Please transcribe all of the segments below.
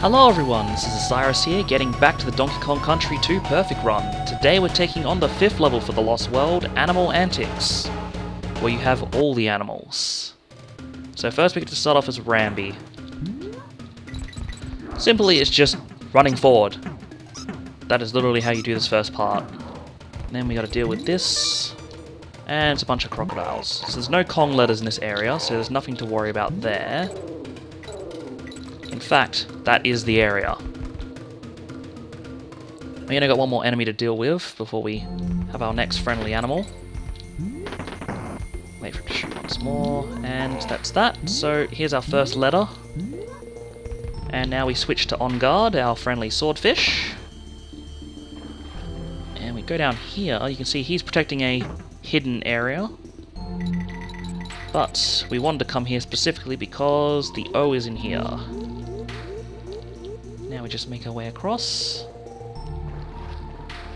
Hello everyone, this is Cyrus here, getting back to the Donkey Kong Country 2 Perfect Run. Today we're taking on the 5th level for the Lost World, Animal Antics, where you have all the animals. So first we get to start off as Rambi. Simply it's just running forward. That is literally how you do this first part. Then we gotta deal with this, and it's a bunch of crocodiles. So there's no Kong letters in this area, so there's nothing to worry about there. In fact, that is the area. We only got one more enemy to deal with before we have our next friendly animal. Wait for it to shoot once more, and that's that. So here's our first letter. And now we switch to On Guard, our friendly swordfish. And we go down here, you can see he's protecting a hidden area. But we wanted to come here specifically because the O is in here. Now we just make our way across.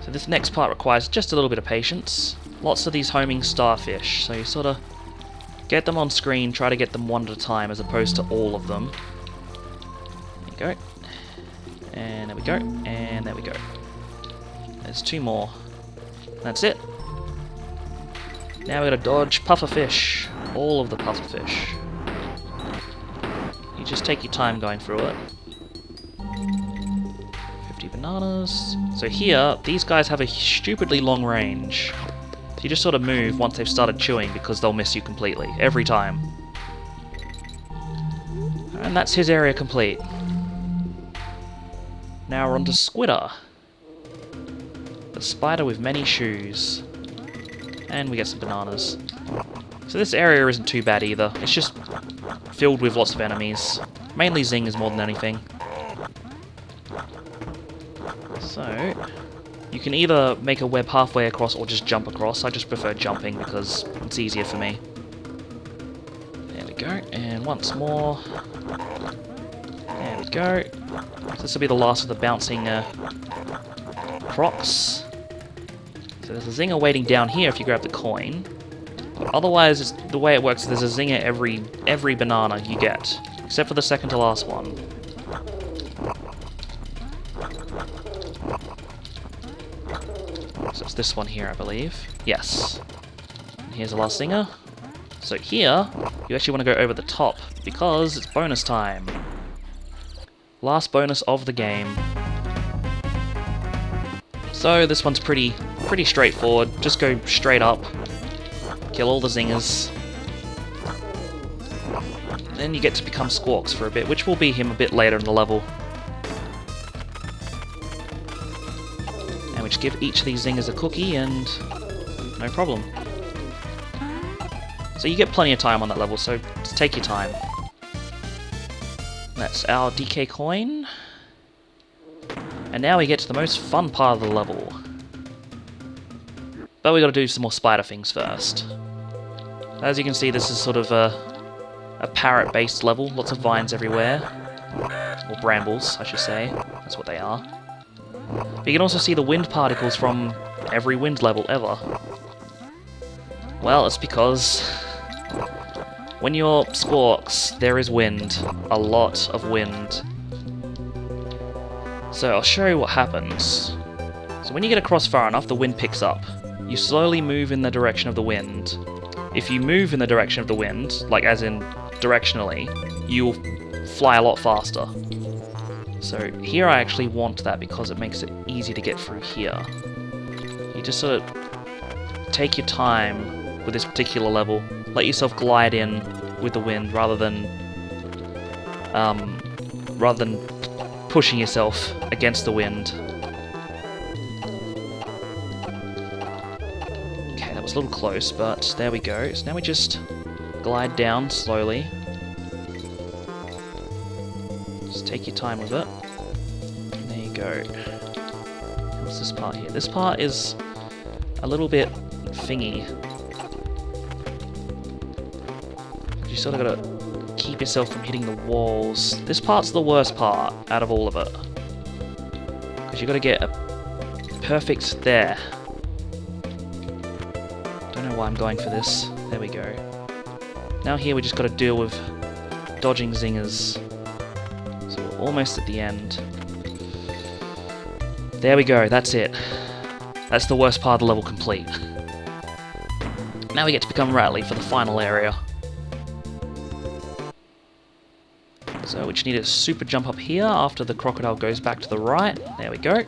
So this next part requires just a little bit of patience. Lots of these homing starfish, so you sort of get them on screen, try to get them one at a time as opposed to all of them. There we go. And there we go. And there we go. There's two more. That's it. Now we gotta dodge pufferfish. All of the pufferfish. You just take your time going through it. 50 bananas. So here, these guys have a stupidly long range. So you just sort of move once they've started chewing because they'll miss you completely, every time. And that's his area complete. Now we're on to Squidder. The spider with many shoes. And we get some bananas. So this area isn't too bad either. It's just filled with lots of enemies. Mainly zingers more than anything. So, you can either make a web halfway across or just jump across. I just prefer jumping because it's easier for me. There we go. And once more. There we go. So this will be the last of the bouncing crocs. So there's a zinger waiting down here if you grab the coin. But otherwise, the way it works is there's a zinger every banana you get. Except for the second to last one. So it's this one here, I believe. Yes. And here's the last zinger. So here, you actually want to go over the top, because it's bonus time. Last bonus of the game. So this one's pretty straightforward. Just go straight up. Kill all the zingers. Then you get to become Squawks for a bit, which will be him a bit later in the level. And we just give each of these zingers a cookie and no problem. So you get plenty of time on that level, so just take your time. That's our DK coin. And now we get to the most fun part of the level. But we gotta do some more spider things first. As you can see, this is sort of a parrot-based level, lots of vines everywhere. Or brambles, I should say. That's what they are. But you can also see the wind particles from every wind level ever. Well, it's because when you're Squawks, there is wind. A lot of wind. So I'll show you what happens. So when you get across far enough, the wind picks up. You slowly move in the direction of the wind. If you move in the direction of the wind, like as in directionally, you'll fly a lot faster. So here I actually want that because it makes it easy to get through here. You just sort of take your time with this particular level, let yourself glide in with the wind rather than pushing yourself against the wind. Okay, that was a little close, but there we go. So now we just glide down slowly. Just take your time with it. And there you go. What's this part here? This part is a little bit thingy. You sort of gotta keep yourself from hitting the walls. This part's the worst part out of all of it. Because you gotta get a perfect there. Don't know why I'm going for this. There we go. Now here we just gotta deal with dodging zingers. So we'll almost at the end. There we go, that's it. That's the worst part of the level complete. Now we get to become Rattly for the final area. So we just need a super jump up here after the crocodile goes back to the right. There we go.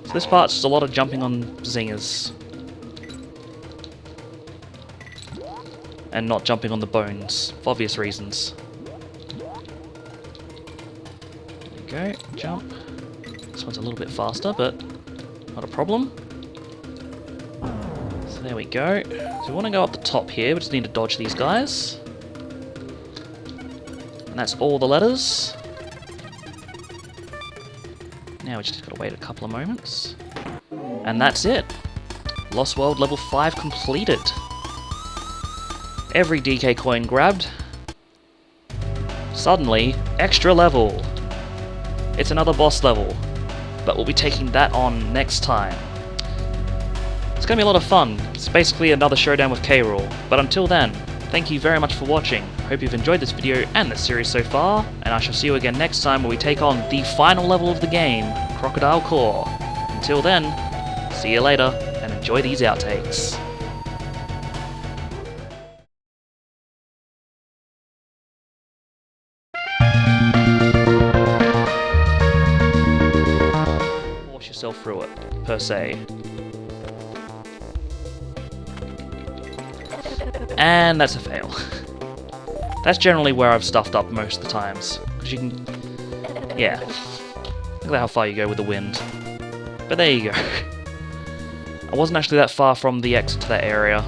So this part's just a lot of jumping on zingers. And not jumping on the bones, for obvious reasons. There we go, jump. This one's a little bit faster, but not a problem. So there we go. So we want to go up the top here, we just need to dodge these guys. And that's all the letters. Now we just gotta wait a couple of moments. And that's it! Lost World level 5 completed. Every DK coin grabbed. Suddenly, extra level! It's another boss level, but we'll be taking that on next time. It's gonna be a lot of fun. It's basically another showdown with K. Rool. But until then, thank you very much for watching. Hope you've enjoyed this video and the series so far, and I shall see you again next time where we take on the final level of the game, Crocodile Core. Until then, see you later, and enjoy these outtakes. Force yourself through it, per se. And that's a fail. That's generally where I've stuffed up most of the times. Because you can... yeah. Look at how far you go with the wind. But there you go. I wasn't actually that far from the exit to that area.